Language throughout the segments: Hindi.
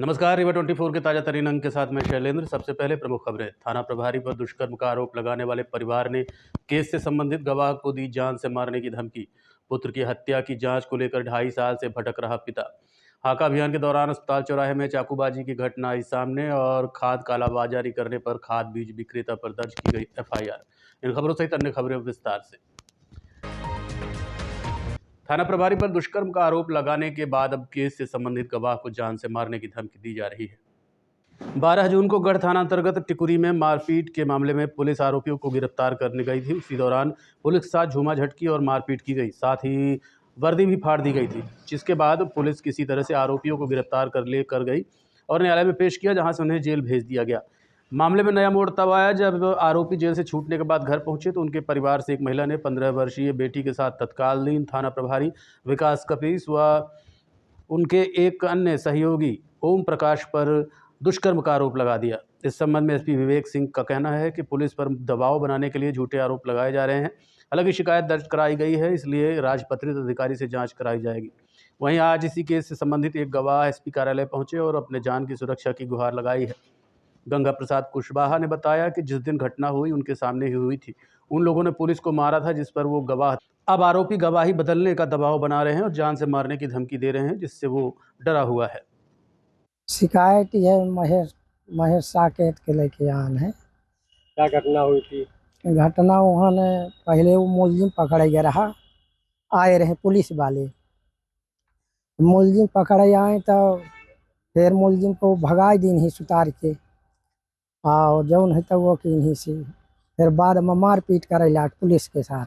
नमस्कार, रिवर 24 के ताजा तरीन अंक के साथ मैं शैलेंद्र। सबसे पहले प्रमुख खबरें। थाना प्रभारी पर दुष्कर्म का आरोप लगाने वाले परिवार ने केस से संबंधित गवाह को दी जान से मारने की धमकी। पुत्र की हत्या की जांच को लेकर 2.5 साल से भटक रहा पिता। हाका अभियान के दौरान अस्पताल चौराहे में चाकूबाजी की घटना आई सामने और खाद कालाबाजारी करने पर खाद बीज विक्रेता पर दर्ज की गई FIR। इन खबरों सहित अन्य खबरें विस्तार से। थाना प्रभारी पर दुष्कर्म का आरोप लगाने के बाद अब केस से संबंधित गवाह को जान से मारने की धमकी दी जा रही है। 12 जून को गढ़ थाना अंतर्गत टिकुरी में मारपीट के मामले में पुलिस आरोपियों को गिरफ्तार करने गई थी। उसी दौरान पुलिस के साथ झूमाझटकी और मारपीट की गई, साथ ही वर्दी भी फाड़ दी गई थी, जिसके बाद पुलिस किसी तरह से आरोपियों को गिरफ्तार कर गई और न्यायालय में पेश किया, जहां से उन्हें जेल भेज दिया गया। मामले में नया मोड़ तब आया जब आरोपी जेल से छूटने के बाद घर पहुंचे तो उनके परिवार से एक महिला ने 15 वर्षीय बेटी के साथ तत्कालीन थाना प्रभारी विकास कपीस व उनके एक अन्य सहयोगी ओम प्रकाश पर दुष्कर्म का आरोप लगा दिया। इस संबंध में SP विवेक सिंह का कहना है कि पुलिस पर दबाव बनाने के लिए झूठे आरोप लगाए जा रहे हैं। हालांकि शिकायत दर्ज कराई गई है, इसलिए राजपत्रित अधिकारी से जांच कराई जाएगी। वहीं आज इसी केस से संबंधित एक गवाह SP कार्यालय पहुंचे और अपने जान की सुरक्षा की गुहार लगाई है। गंगा प्रसाद कुशवाहा ने बताया कि जिस दिन घटना हुई उनके सामने ही हुई थी। उन लोगों ने पुलिस को मारा था, जिस पर वो गवाह। अब आरोपी गवाही बदलने का दबाव बना रहे हैं और जान से मारने की धमकी दे रहे हैं, जिससे वो डरा हुआ है। शिकायत यह महेश साकेत के लेके आन है। क्या घटना हुई थी? घटना वहाँ ने पहले वो मुलजिम पकड़े गया रहा, आए रहे पुलिस वाले, मुलजिम पकड़े आए तो फिर मुलजिम को भगाए दिन ही सुतार के और जौन है तो वो कि से फिर बाद में मारपीट करे पुलिस के साथ,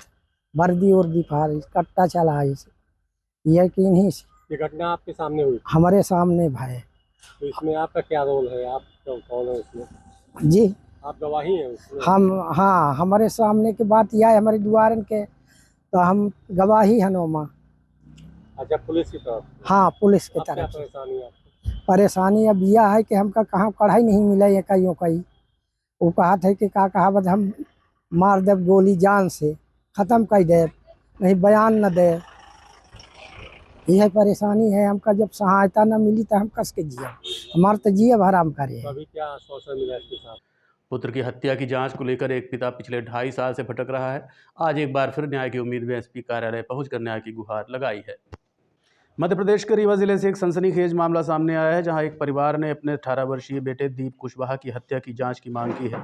वर्दी उर्दी फाड़ कट्टा चला ये कि इन्हीं से। ये घटना आपके सामने हुई? हमारे सामने भाई। तो इसमें आपका क्या रोल है? आप कौन है इसमें? जी, आप गवाही हैं उसमें? हाँ, हमारे सामने की बात यह है, हमारे द्वारन के तो हम गवाही हैं नोमा। अच्छा, पुलिस की तरफ? हाँ, पुलिस की तरफ। परेशानी है? परेशानी अब यह है कि हमका कहाँ कढ़ाई नहीं मिला है, कहीं वो कहा था कि का कहावत हम मार दे गोली जान से ख़त्म कर दे, नहीं बयान न दे। यह परेशानी है हमका, जब सहायता न मिली तो हम कस के जिया, हमारे तो जिये हराम करे। अभी क्या आश्वासन मिला इसके साथ? पुत्र की हत्या की जांच को लेकर एक पिता पिछले 2.5 साल से भटक रहा है। आज एक बार फिर न्याय की उम्मीद में SP कार्यालय पहुंचकर न्याय की गुहार लगाई है। मध्य प्रदेश के रीवा जिले से एक सनसनीखेज मामला सामने आया है, जहां एक परिवार ने अपने 18 वर्षीय बेटे दीप कुशवाहा की हत्या की जांच की मांग की है।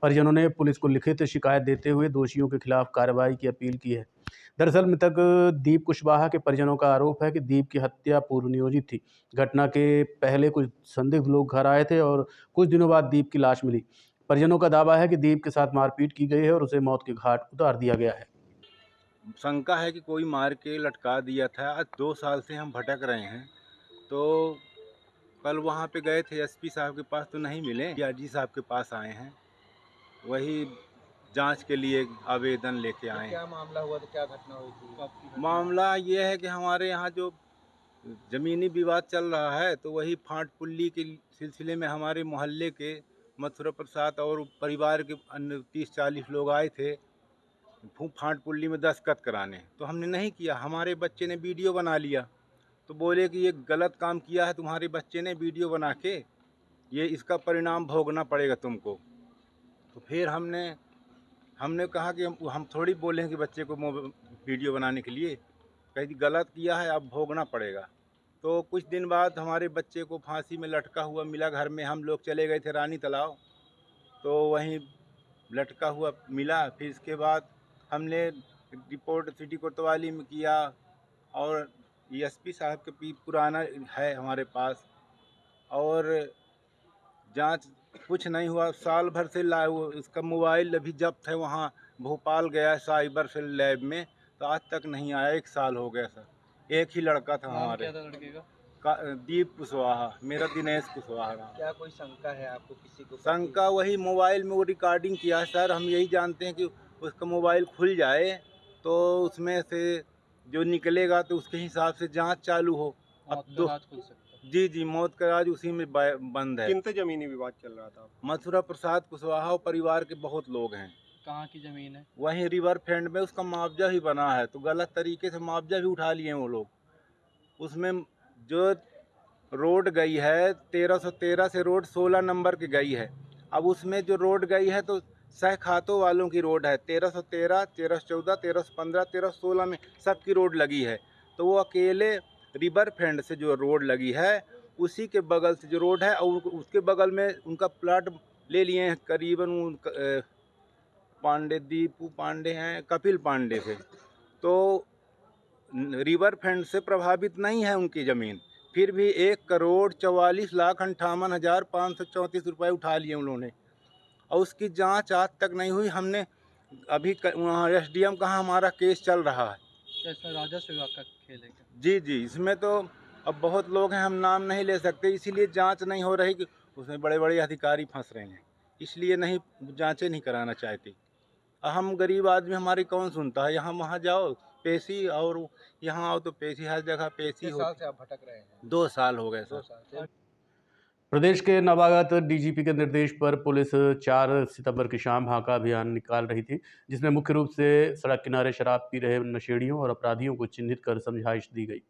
परिजनों ने पुलिस को लिखित शिकायत देते हुए दोषियों के खिलाफ कार्रवाई की अपील की है। दरअसल मृतक दीप कुशवाहा के परिजनों का आरोप है कि दीप की हत्या पूर्व नियोजित थी। घटना के पहले कुछ संदिग्ध लोग घर आए थे और कुछ दिनों बाद दीप की लाश मिली। परिजनों का दावा है कि दीप के साथ मारपीट की गई है और उसे मौत के घाट उतार दिया गया है। शंका है कि कोई मार के लटका दिया था। आज 2 साल से हम भटक रहे हैं। तो कल वहाँ पे गए थे SP साहब के पास, तो नहीं मिले। DIG साहब के पास आए हैं, वही जांच के लिए आवेदन लेके आए हैं। क्या मामला हुआ था? क्या घटना हुई थी? मामला ये है कि हमारे यहाँ जो ज़मीनी विवाद चल रहा है, तो वही फाट पुल्ली के सिलसिले में हमारे मोहल्ले के मथुरा प्रसाद और परिवार के अन्य 30-40 लोग आए थे फाट पुल्ली में दस्तखत कराने। तो हमने नहीं किया। हमारे बच्चे ने वीडियो बना लिया, तो बोले कि ये गलत काम किया है तुम्हारे बच्चे ने वीडियो बना के, ये इसका परिणाम भोगना पड़ेगा तुमको। तो फिर हमने कहा कि हम थोड़ी बोले हैं कि बच्चे को वीडियो बनाने के लिए, कहीं गलत किया है, अब भोगना पड़ेगा। तो कुछ दिन बाद हमारे बच्चे को फांसी में लटका हुआ मिला घर में। हम लोग चले गए थे रानी तालाब, तो वहीं लटका हुआ मिला। फिर इसके बाद हमने रिपोर्ट सिटी कोतवाली में किया और SP साहब के भी पुराना है हमारे पास, और जांच कुछ नहीं हुआ। साल भर से इसका मोबाइल अभी जब्त है, वहाँ भोपाल गया साइबर सेल लैब में, तो आज तक नहीं आया। 1 साल हो गया सर। एक ही लड़का था हमारे। क्या था लड़के का? दीप कुशवाहा। मेरा दिनेश कुशवाहा। क्या कोई शंका है आपको किसी को? शंका वही मोबाइल में वो रिकॉर्डिंग किया है सर। हम यही जानते हैं कि उसका मोबाइल खुल जाए तो उसमें से जो निकलेगा तो उसके हिसाब से जांच चालू हो। अब तो खुल सकता है। जी, मौत का राज उसी में बंद है। किनसे जमीनी विवाद चल रहा था? मथुरा प्रसाद कुशवाहा और परिवार के बहुत लोग हैं। कहाँ की जमीन है? वहीं रिवर फ्रंट में उसका मुआवजा भी बना है, तो गलत तरीके से मुआवजा भी उठा लिए हैं वो लोग। उसमें जो रोड गई है 1313 से रोड 16 नंबर की गई है। अब उसमें जो रोड गई है तो सह खातों वालों की रोड है 1313, 1314, 1315, 1316 में सबकी रोड लगी है। तो वो अकेले रिवर फ्रंट से जो रोड लगी है उसी के बगल से जो रोड है और उसके बगल में उनका प्लाट ले लिए हैं करीबन पांडे दीपू पांडे हैं कपिल पांडे से। तो रिवर फ्रंट से प्रभावित नहीं है उनकी ज़मीन, फिर भी 1,44,58,534 रुपये उठा लिए उन्होंने और उसकी जांच आज तक नहीं हुई। हमने अभी वहाँ SDM कहाँ हमारा केस चल रहा है। कैसा राजस्व विभाग का खेल है क्या? जी, इसमें तो अब बहुत लोग हैं, हम नाम नहीं ले सकते, इसीलिए जांच नहीं हो रही कि उसमें बड़े-बड़े अधिकारी फंस रहे हैं, इसलिए नहीं जांचें नहीं कराना चाहते। हम गरीब आदमी, हमारी कौन सुनता है। यहाँ वहाँ जाओ पेशी और यहाँ आओ तो पेशी, हर जगह पेशी हो। साल से आप भटक रहे हैं? 2 साल हो गए 2 सर। साल से। प्रदेश के नवागत डीजीपी के निर्देश पर पुलिस 4 सितंबर की शाम हाका अभियान निकाल रही थी, जिसमें मुख्य रूप से सड़क किनारे शराब पी रहे नशेड़ियों और अपराधियों को चिन्हित कर समझाइश दी गई।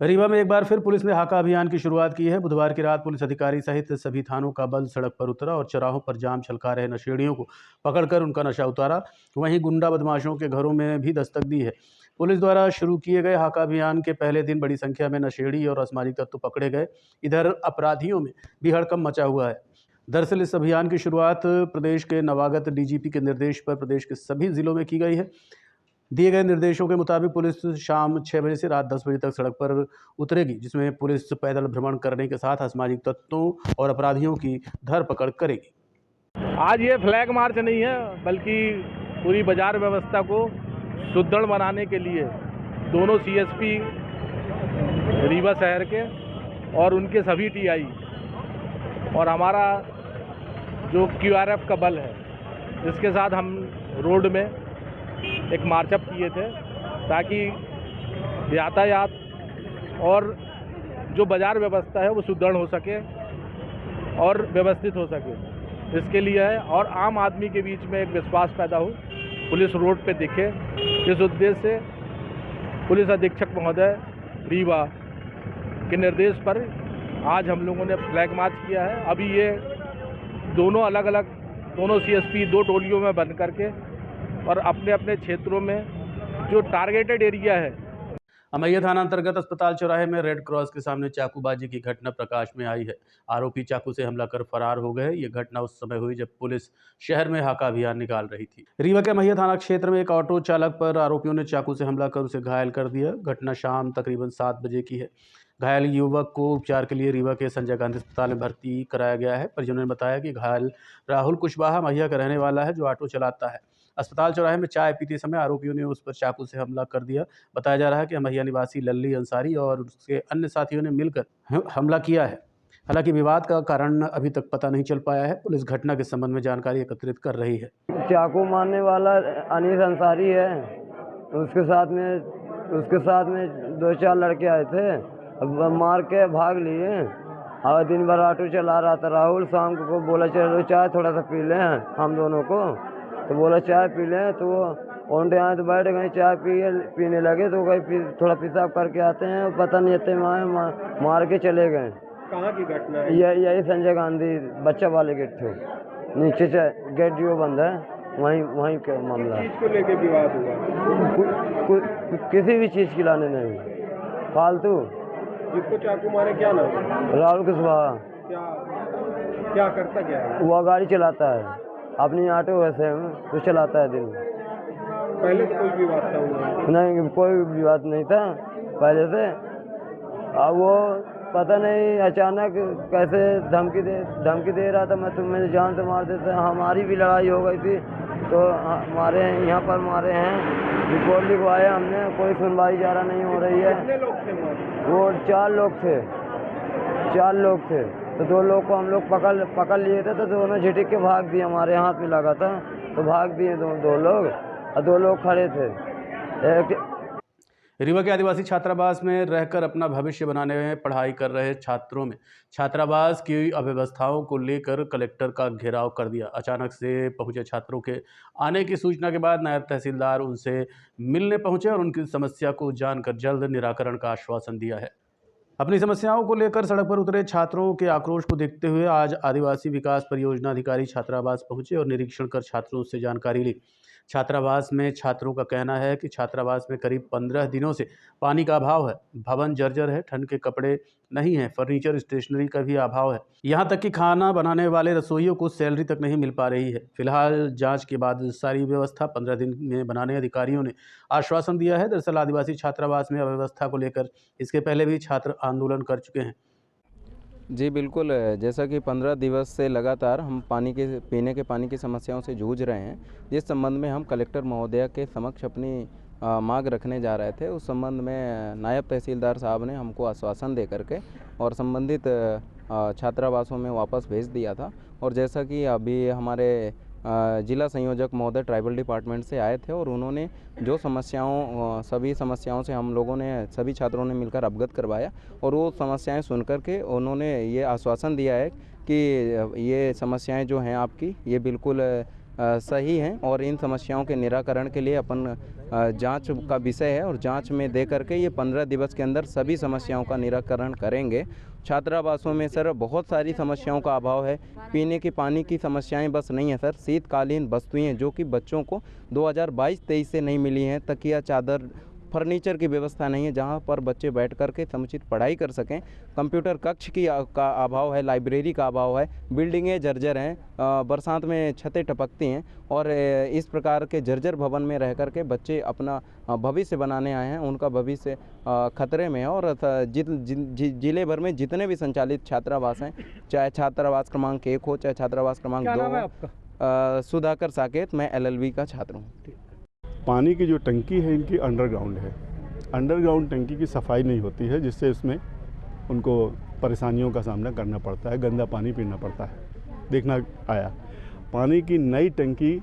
रीवा में एक बार फिर पुलिस ने हाका अभियान की शुरुआत की है। बुधवार की रात पुलिस अधिकारी सहित सभी थानों का बल सड़क पर उतरा और चौराहों पर जाम छलका रहे नशेड़ियों को पकड़कर उनका नशा उतारा। वहीं गुंडा बदमाशों के घरों में भी दस्तक दी है। पुलिस द्वारा शुरू किए गए हाका अभियान के पहले दिन बड़ी संख्या में नशेड़ी और असामाजिक तत्व पकड़े गए। इधर अपराधियों में भी हड़कंप मचा हुआ है। दरअसल इस अभियान की शुरुआत प्रदेश के नवागत डीजीपी के निर्देश पर प्रदेश के सभी जिलों में की गई है। दिए गए निर्देशों के मुताबिक पुलिस शाम 6 बजे से रात 10 बजे तक सड़क पर उतरेगी, जिसमें पुलिस पैदल भ्रमण करने के साथ असामाजिक तत्वों और अपराधियों की धरपकड़ करेगी। आज ये फ्लैग मार्च नहीं है, बल्कि पूरी बाजार व्यवस्था को सुदृढ़ बनाने के लिए दोनों CSP रीवा शहर के और उनके सभी TI और हमारा जो QRF का बल है, इसके साथ हम रोड में एक मार्चअप किए थे ताकि यातायात और जो बाज़ार व्यवस्था है वो सुदृढ़ हो सके और व्यवस्थित हो सके, इसके लिए है। और आम आदमी के बीच में एक विश्वास पैदा हो, पुलिस रोड पे दिखे। इस उद्देश्य से पुलिस अधीक्षक महोदय रीवा के निर्देश पर आज हम लोगों ने फ्लैग मार्च किया है। अभी ये दोनों CSP 2 टोलियों में बन करके और अपने अपने क्षेत्रों में जो टारगेटेड एरिया है। अमैया थाना अंतर्गत अस्पताल चौराहे में रेड क्रॉस के सामने चाकूबाजी की घटना प्रकाश में आई है। आरोपी चाकू से हमला कर फरार हो गए। ये घटना उस समय हुई जब पुलिस शहर में हाका अभियान निकाल रही थी। रीवा के अमैया थाना क्षेत्र में एक ऑटो चालक पर आरोपियों ने चाकू से हमला कर उसे घायल कर दिया। घटना शाम तकरीबन 7 बजे की है। घायल युवक को उपचार के लिए रीवा के संजय गांधी अस्पताल में भर्ती कराया गया है। परिजनों ने बताया कि घायल राहुल कुशवाहा मैया का रहने वाला है, जो ऑटो चलाता है। अस्पताल चौराहे में चाय पीते समय आरोपियों ने उस पर चाकू से हमला कर दिया। बताया जा रहा है कि अमैया निवासी लल्ली अंसारी और उसके अन्य साथियों ने मिलकर हमला किया है। हालांकि विवाद का कारण अभी तक पता नहीं चल पाया है। पुलिस घटना के संबंध में जानकारी एकत्रित कर रही है। चाकू मारने वाला अनीस अंसारी है। उसके साथ में 2-4 लड़के आए थे, अब मार के भाग लिए। और दिन भर ऑटो चला रहा था राहुल। शाम को बोला चलो चाय थोड़ा सा पी लें हम दोनों को, तो बोला चाय पी लें। तो वो ओंडे आए तो बैठ गए, चाय पीने लगे तो गए थोड़ा पेशाब करके आते हैं, पता नहीं इतने में मार के चले गए। कहाँ की घटना है? यही संजय गांधी बच्चा वाले गेट थे, नीचे से गेट जो बंद है वहीं का मामला है। किस चीज़ को लेके विवाद हुआ? किसी भी चीज़ की लाने नहीं, फालतू। जिसको चाकू मारे क्या नाम है? राहुल कुशवाहा। क्या करता क्या है? वो गाड़ी चलाता है, अपनी ऑटो वैसे तो चलाता है दिन में। पहले तो कोई विवाद था उनमें? नहीं, कोई विवाद नहीं था पहले से। अब वो पता नहीं अचानक कैसे धमकी दे रहा था, मैं तुम्हें जान से मार देता। हमारी भी लड़ाई हो गई थी तो मारे हैं, यहाँ पर मारे हैं। रिपोर्ट लिखवाया हमने, कोई सुनवाई ज़्यादा नहीं हो रही है। कितने लोग थे वहाँ? वो 4 लोग थे। तो 2 लोग को हम लोग पकड़ लिए थे, तो दोनों झिटक के भाग दिए। हमारे हाथ में लगा था तो भाग दिए 2 लोग, और 2 लोग खड़े थे। रीवा के आदिवासी छात्रावास में रहकर अपना भविष्य बनाने में पढ़ाई कर रहे छात्रों में छात्रावास की अव्यवस्थाओं को लेकर कलेक्टर का घेराव कर दिया। अचानक से पहुंचे छात्रों के आने की सूचना के बाद नायब तहसीलदार उनसे मिलने पहुंचे और उनकी समस्या को जानकर जल्द निराकरण का आश्वासन दिया है। अपनी समस्याओं को लेकर सड़क पर उतरे छात्रों के आक्रोश को देखते हुए आज आदिवासी विकास परियोजना अधिकारी छात्रावास पहुंचे और निरीक्षण कर छात्रों से जानकारी ली। छात्रावास में छात्रों का कहना है कि छात्रावास में करीब 15 दिनों से पानी का अभाव है, भवन जर्जर है, ठंड के कपड़े नहीं है, फर्नीचर स्टेशनरी का भी अभाव है, यहाँ तक कि खाना बनाने वाले रसोइयों को सैलरी तक नहीं मिल पा रही है। फिलहाल जांच के बाद सारी व्यवस्था 15 दिन में बनाने अधिकारियों ने आश्वासन दिया है। दरअसल आदिवासी छात्रावास में अव्यवस्था को लेकर इसके पहले भी छात्र आंदोलन कर चुके हैं। जी बिल्कुल, जैसा कि 15 दिवस से लगातार हम पीने के पानी की समस्याओं से जूझ रहे हैं, जिस संबंध में हम कलेक्टर महोदया के समक्ष अपनी मांग रखने जा रहे थे। उस संबंध में नायब तहसीलदार साहब ने हमको आश्वासन दे करके और संबंधित छात्रावासों में वापस भेज दिया था। और जैसा कि अभी हमारे जिला संयोजक महोदय ट्राइबल डिपार्टमेंट से आए थे और उन्होंने जो सभी समस्याओं से हम लोगों ने सभी छात्रों ने मिलकर अवगत करवाया और वो समस्याएं सुनकर के उन्होंने ये आश्वासन दिया है कि ये समस्याएं जो हैं आपकी ये बिल्कुल सही हैं और इन समस्याओं के निराकरण के लिए अपन जांच का विषय है और जांच में दे करके ये 15 दिवस के अंदर सभी समस्याओं का निराकरण करेंगे। छात्रावासों में सर बहुत सारी समस्याओं का अभाव है। पीने के पानी की समस्याएं बस नहीं है सर, शीतकालीन वस्तुएं जो कि बच्चों को 2022-23 से नहीं मिली हैं, तकिया, चादर, फर्नीचर की व्यवस्था नहीं है जहां पर बच्चे बैठ कर के समुचित पढ़ाई कर सकें। कंप्यूटर कक्ष का अभाव है, लाइब्रेरी का अभाव है, बिल्डिंगें जर्जर हैं, बरसात में छतें टपकती हैं और इस प्रकार के जर्जर भवन में रह कर के बच्चे अपना भविष्य बनाने आए हैं, उनका भविष्य खतरे में है। और जिले भर में जितने भी संचालित छात्रावास हैं, चाहे छात्रावास क्रमांक 1 हो चाहे छात्रावास क्रमांक 2 हो। सुधाकर साकेत, मैं LLB का छात्र हूँ। पानी की जो टंकी है इनकी अंडरग्राउंड है। अंडरग्राउंड टंकी की सफाई नहीं होती है, जिससे उसमें उनको परेशानियों का सामना करना पड़ता है, गंदा पानी पीना पड़ता है। देखना आया पानी की नई टंकी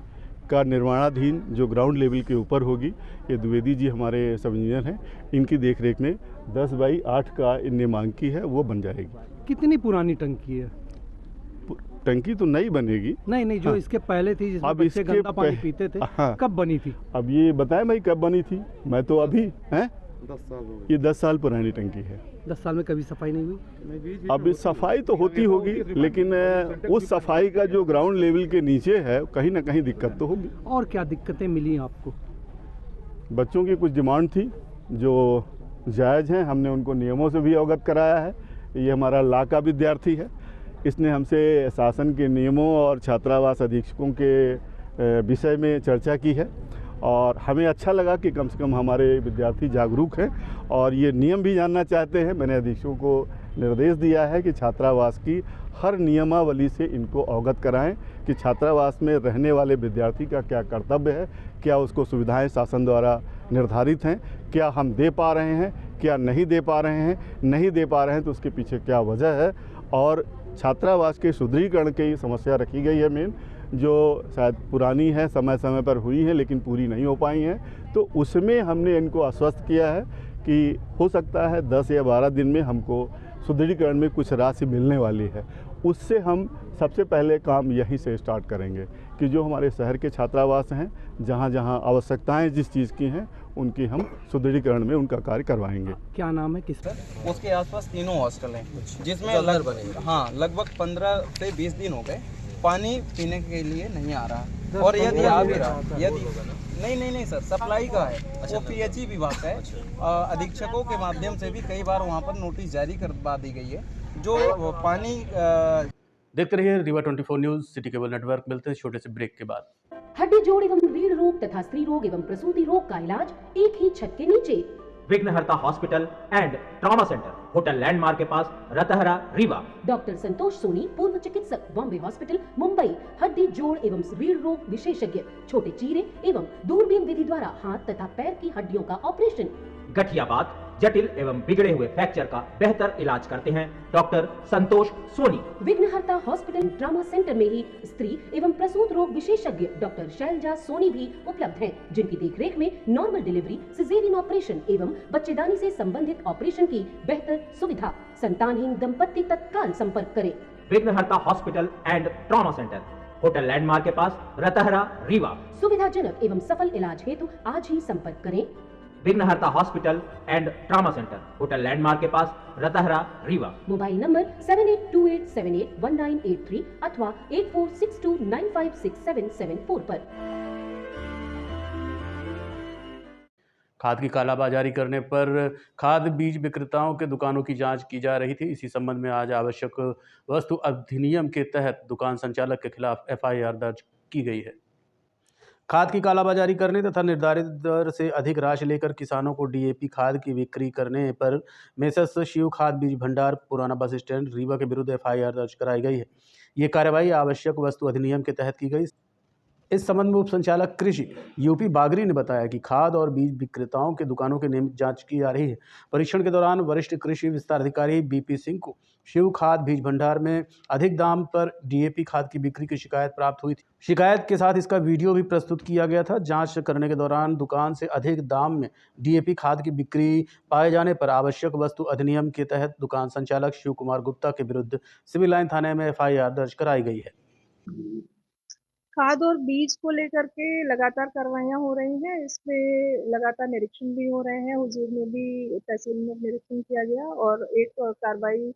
का निर्माणाधीन जो ग्राउंड लेवल के ऊपर होगी, ये द्विवेदी जी हमारे सब इंजीनियर हैं, इनकी देखरेख में 10x8 का इनने मांग की है, वो बन जाएगी। कितनी पुरानी टंकी है? टंकी तो नई बनेगी। नहीं जो इसके पहले थी जिसमें बच्चे गंदा पानी पीते थे, कब बनी थी? अब ये बताएं भाई कब बनी थी, मैं तो अभी हैं 10 साल हो गए। ये 10 साल पुरानी टंकी है। 10 साल में कभी सफाई नहीं हुई? अब सफाई तो होती होगी, लेकिन उस सफाई का जो ग्राउंड लेवल के नीचे है कहीं ना कहीं दिक्कत तो होगी। और क्या दिक्कतें मिली आपको? बच्चों की कुछ डिमांड थी जो जायज़ हैं, हमने उनको नियमों से भी अवगत कराया है। ये हमारा लॉ का विद्यार्थी है, इसने हमसे शासन के नियमों और छात्रावास अधीक्षकों के विषय में चर्चा की है और हमें अच्छा लगा कि कम से कम हमारे विद्यार्थी जागरूक हैं और ये नियम भी जानना चाहते हैं। मैंने अधीक्षकों को निर्देश दिया है कि छात्रावास की हर नियमावली से इनको अवगत कराएं कि छात्रावास में रहने वाले विद्यार्थी का क्या कर्तव्य है, क्या उसको सुविधाएं शासन द्वारा निर्धारित हैं, क्या हम दे पा रहे हैं, क्या नहीं दे पा रहे हैं, नहीं दे पा रहे हैं तो उसके पीछे क्या वजह है। और छात्रावास के सुदृढ़ीकरण की समस्या रखी गई है मेन, जो शायद पुरानी है, समय समय पर हुई है लेकिन पूरी नहीं हो पाई हैं, तो उसमें हमने इनको आश्वस्त किया है कि हो सकता है 10 या 12 दिन में हमको सुदृढ़ीकरण में कुछ राशि मिलने वाली है। उससे हम सबसे पहले काम यहीं से स्टार्ट करेंगे कि जो हमारे शहर के छात्रावास हैं, जहाँ जहाँ आवश्यकताएं जिस चीज़ की हैं उनकी हम सुदृढ़ीकरण में उनका कार्य करवाएंगे। क्या नाम है किसका? उसके आसपास 3 हॉस्टल हैं, जिसमें लगभग 15 से 20 दिन हो गए पानी पीने के लिए नहीं आ रहा। और यदि आ भी रहा, यदि नहीं सर, सप्लाई का है, वो PHE विभाग का है। अधीक्षकों के माध्यम से भी कई बार वहाँ पर नोटिस जारी करवा दी गई है। जो पानी देखते रहिए Rewa 24 news city cable network. मिलते हैं छोटे से ब्रेक के बाद। हड्डी जोड़ एवं रीढ़ रोग तथा स्त्री रोग एवं प्रसूति रोग का इलाज एक ही छत के नीचे। विघ्नहर्ता hospital and trauma centre, hotel landmark के पास, रतहरा, रीवा। डॉक्टर संतोष सोनी, पूर्व चिकित्सक, बॉम्बे हॉस्पिटल, मुंबई। हड्डी जोड़ एवं रीढ़ रोग विशेषज्ञ, छोटे चीरे एवं दूरबीन विधि द्वारा हाथ तथा पैर की हड्डियों का ऑपरेशन। गठियाबात, जटिल एवं बिगड़े हुए फ्रैक्चर का बेहतर इलाज करते हैं डॉक्टर संतोष सोनी। विघ्नहर्ता हॉस्पिटल ट्रॉमा सेंटर में ही स्त्री एवं प्रसूत रोग विशेषज्ञ डॉक्टर शैलजा सोनी भी उपलब्ध हैं, जिनकी देखरेख में नॉर्मल डिलीवरी, सिजेरियन ऑपरेशन एवं बच्चेदानी से संबंधित ऑपरेशन की बेहतर सुविधा। संतानहीन दंपत्ति तत्काल संपर्क करें। विघ्नहर्ता hospital and trauma centre, hotel landmark के पास, रतहरा, रीवा। सुविधाजनक एवं सफल इलाज हेतु आज ही संपर्क करें। विघ्नहर्ता hospital and trauma centre, hotel landmark के पास, रतहरा, रीवा। मोबाइल नंबर 7828781983 अथवा 8462956774 पर। खाद की कालाबाजारी करने पर खाद बीज विक्रेताओं के दुकानों की जांच की जा रही थी। इसी संबंध में आज आवश्यक वस्तु अधिनियम के तहत दुकान संचालक के खिलाफ एफआईआर दर्ज की गई है। खाद की कालाबाजारी करने तथा निर्धारित दर से अधिक राशि लेकर किसानों को डीएपी खाद की बिक्री करने पर मेसर्स शिव खाद बीज भंडार पुराना बस स्टैंड रीवा के विरुद्ध एफआईआर दर्ज कराई गई है। ये कार्रवाई आवश्यक वस्तु अधिनियम के तहत की गई। इस संबंध में उप संचालक कृषि यूपी बागरी ने बताया कि खाद और बीज विक्रेताओं के दुकानों की नियमित जांच की जा रही है। परीक्षण के दौरान वरिष्ठ कृषि विस्तार अधिकारी बीपी सिंह को शिव खाद बीज भंडार में अधिक दाम पर डीएपी खाद की बिक्री की शिकायत प्राप्त हुई थी। शिकायत के साथ इसका वीडियो भी प्रस्तुत किया गया था। जांच करने के दौरान दुकान से अधिक दाम में डीएपी खाद की बिक्री पाए जाने पर आवश्यक वस्तु अधिनियम के तहत दुकान संचालक शिव कुमार गुप्ता के विरुद्ध सिविल लाइन थाने में एफआईआर दर्ज कराई गई है। खाद और बीज को लेकर के लगातार कार्रवाइयाँ हो रही हैं। इसमें लगातार निरीक्षण भी हो रहे हैं। हुजूर में भी तहसील में निरीक्षण किया गया और एक कार्रवाई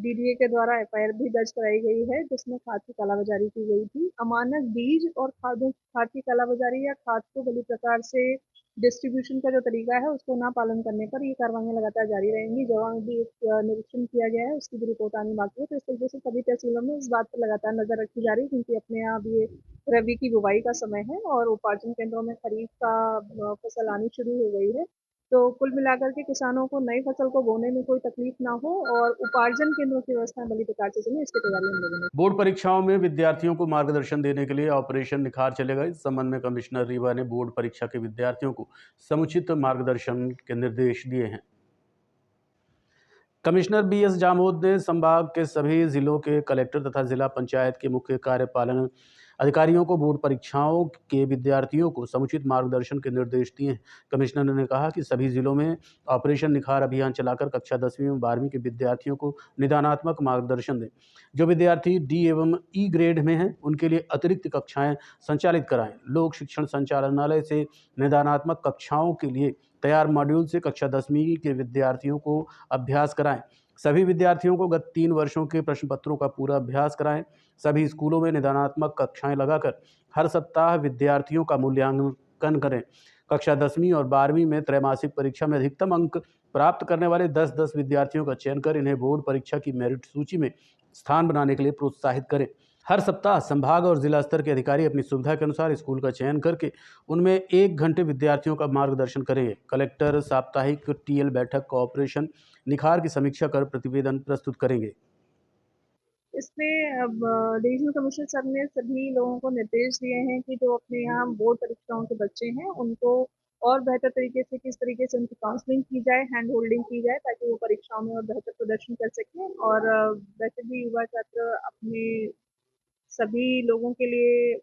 डीडीए के द्वारा एफआईआर भी दर्ज कराई गई है, जिसमें खाद की कालाबाजारी की गई थी। अमानक बीज और खाद की कालाबाजारी या खाद को गलत प्रकार से डिस्ट्रीब्यूशन का जो तरीका है उसको ना पालन करने पर ये कार्रवाइयाँ लगातार जारी रहेंगी। जवां भी एक निरीक्षण किया गया है, उसकी भी रिपोर्ट आनी बाकी है। तो इस तरीके से सभी तहसीलों में इस बात पर लगातार नजर रखी जा रही है, क्योंकि अपने यहाँ अब ये रबी की बुवाई का समय है और उपार्जन केंद्रों में खरीफ का फसल आनी शुरू हो गई है। तो कुल मिलाकर के किसानों को नई फसल को बोने में कोई तकलीफ ना हो और उपार्जन केंद्रों की व्यवस्था बड़ी प्रकार से चले, इसकी तैयारी हम लोगों ने। बोर्ड परीक्षाओं में विद्यार्थियों को मार्गदर्शन देने के लिए ऑपरेशन निखार चलेगा। इस संबंध में कमिश्नर रीवा ने बोर्ड परीक्षा के विद्यार्थियों को समुचित मार्गदर्शन के निर्देश दिए हैं। कमिश्नर बीएस जामोद ने संभाग के सभी जिलों के कलेक्टर तथा जिला पंचायत के मुख्य कार्यपालन अधिकारियों को बोर्ड परीक्षाओं के विद्यार्थियों को समुचित मार्गदर्शन के निर्देश दिए हैं। कमिश्नर ने कहा कि सभी जिलों में ऑपरेशन निखार अभियान चलाकर कक्षा 10वीं एवं 12वीं के विद्यार्थियों को निदानात्मक मार्गदर्शन दें। जो विद्यार्थी डी एवं ई ग्रेड में हैं उनके लिए अतिरिक्त कक्षाएं संचालित कराएं। लोक शिक्षण संचालनालय से निदानात्मक कक्षाओं के लिए तैयार मॉड्यूल से कक्षा 10वीं के विद्यार्थियों को अभ्यास कराएं। सभी विद्यार्थियों को गत 3 वर्षों के प्रश्न पत्रों का पूरा अभ्यास कराएं। सभी स्कूलों में निदानात्मक कक्षाएं लगाकर हर सप्ताह विद्यार्थियों का मूल्यांकन करें। कक्षा 10वीं और 12वीं में त्रैमासिक परीक्षा में अधिकतम अंक प्राप्त करने वाले 10-10 विद्यार्थियों का चयन कर इन्हें बोर्ड परीक्षा की मेरिट सूची में स्थान बनाने के लिए प्रोत्साहित करें। हर सप्ताह संभाग और जिला स्तर के अधिकारी अपनी सुविधा के अनुसार स्कूल का चयन करके उनमें 1 घंटे विद्यार्थियों का मार्गदर्शन करेंगे। कलेक्टर साप्ताहिक टीएल बैठक का ऑपरेशन निखार की समीक्षा कर प्रतिवेदन प्रस्तुत करेंगे। इसमें अब डिविजनल कमिश्नर सर ने सभी लोगों को निर्देश दिए हैं कि जो अपने यहाँ बोर्ड परीक्षाओं के बच्चे हैं उनको और बेहतर तरीके से किस तरीके से उनकी काउंसलिंग की जाए, हैंड होल्डिंग की जाए, ताकि वो परीक्षाओं में और बेहतर प्रदर्शन कर सकें। और वैसे भी युवा छात्र अपने सभी लोगों के लिए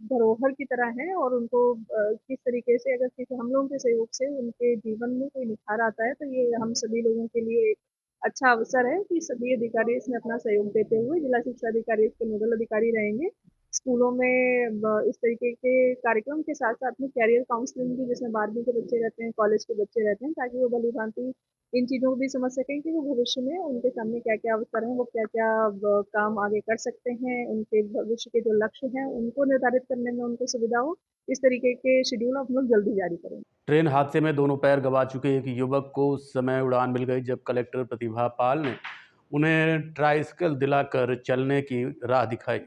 धरोहर की तरह हैं और उनको किस तरीके से अगर किसी हम लोगों के सहयोग से उनके जीवन में कोई निखार आता है तो ये हम सभी लोगों के लिए एक अच्छा अवसर है कि सभी अधिकारी इसमें अपना सहयोग देते हुए, जिला शिक्षा अधिकारी इसके नोडल अधिकारी रहेंगे। स्कूलों में इस तरीके के कार्यक्रम के साथ साथ में कैरियर काउंसलिंग भी, जिसमें 12वीं के बच्चे रहते हैं, कॉलेज के बच्चे रहते हैं, ताकि वो भली भांति इन चीज़ों को भी समझ सकें कि वो भविष्य में उनके सामने क्या-क्या अवसर हैं, वो क्या-क्या काम आगे कर सकते हैं, उनके भविष्य के जो लक्ष्य हैं उनको निर्धारित करने में उनको सुविधा हो। इस तरीके के शेड्यूल हम लोग जल्दी जारी करेंगे। ट्रेन हादसे में दोनों पैर गंवा चुके एक युवक को उस समय उड़ान मिल गई जब कलेक्टर प्रतिभा पाल ने उन्हें ट्राइसिकल दिलाकर चलने की राह दिखाई।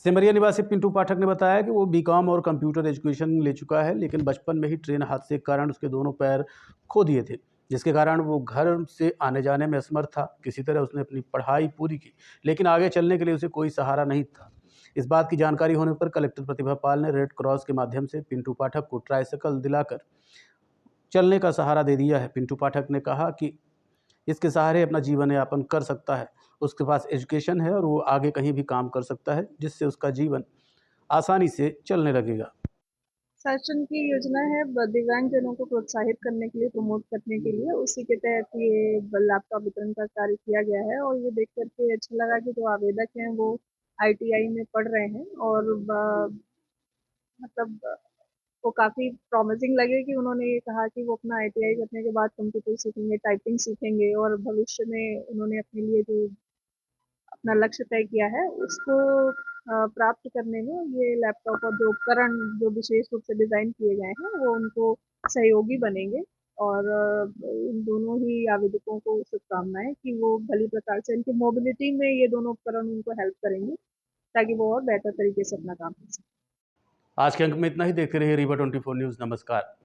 सिमरिया निवासी पिंटू पाठक ने बताया कि वो बीकॉम और कंप्यूटर एजुकेशन ले चुका है, लेकिन बचपन में ही ट्रेन हादसे के कारण उसके दोनों पैर खो दिए थे, जिसके कारण वो घर से आने जाने में असमर्थ था। किसी तरह उसने अपनी पढ़ाई पूरी की, लेकिन आगे चलने के लिए उसे कोई सहारा नहीं था। इस बात की जानकारी होने पर कलेक्टर प्रतिभा पाल ने रेड क्रॉस के माध्यम से पिंटू पाठक को ट्राइसिकल दिलाकर चलने का सहारा दे दिया है। पिंटू पाठक ने कहा कि इसके सहारे अपना जीवन यापन कर सकता है, उसके पास एजुकेशन है और वो आगे कहीं भी काम कर सकता है, जिससे उसका जीवन आसानी से चलने लगेगा। शासन की योजना है दिव्यांगजनों को प्रोत्साहित करने के लिए, प्रमोट करने के लिए, उसी के तहत ये लैपटॉप वितरण का कार्य किया गया है। और ये देख करके अच्छा लगा कि जो आवेदक हैं वो ITI में पढ़ रहे हैं और मतलब वो काफ़ी प्रॉमिसिंग लगे कि उन्होंने ये कहा कि वो अपना ITI करने के बाद कंप्यूटर सीखेंगे, टाइपिंग सीखेंगे और भविष्य में उन्होंने अपने लिए जो अपना लक्ष्य तय किया है उसको प्राप्त करने में ये लैपटॉप और जो उपकरण जो विशेष रूप से डिज़ाइन किए गए हैं वो उनको सहयोगी बनेंगे और इन दोनों ही आवेदकों को शुभकामनाएं कि वो भली प्रकार से इनकी मोबिलिटी में ये दोनों उपकरण उनको हेल्प करेंगे ताकि वो और बेहतर तरीके से अपना काम कर सकें। आज के अंक में इतना ही। देखते रहिए रीवा 24 न्यूज़। नमस्कार।